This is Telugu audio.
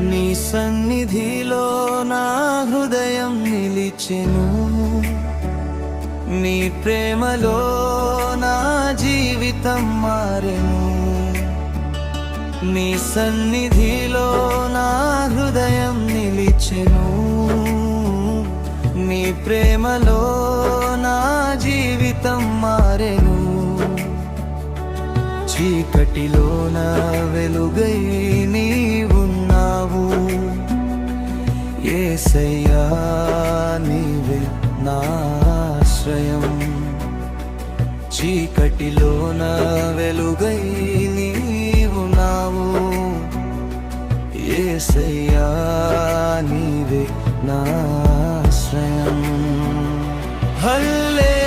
నీ సన్నిధిలో నా హృదయం నిలిచెను, నీ ప్రేమలో నా జీవితం మారెను. నీ సన్నిధిలో నా హృదయం నిలిచెను, నీ ప్రేమలో నా జీవితం మారెను. చీకటిలోన వెలుగై నీవున్నావు యేసయ్యా, నీవే నా ఆశ్రయం. చీకటిలోన వెలుగై నీవున్నావు యేసయ్యా, నీవే నా ఆశ్రయం. హల్లెలూయా.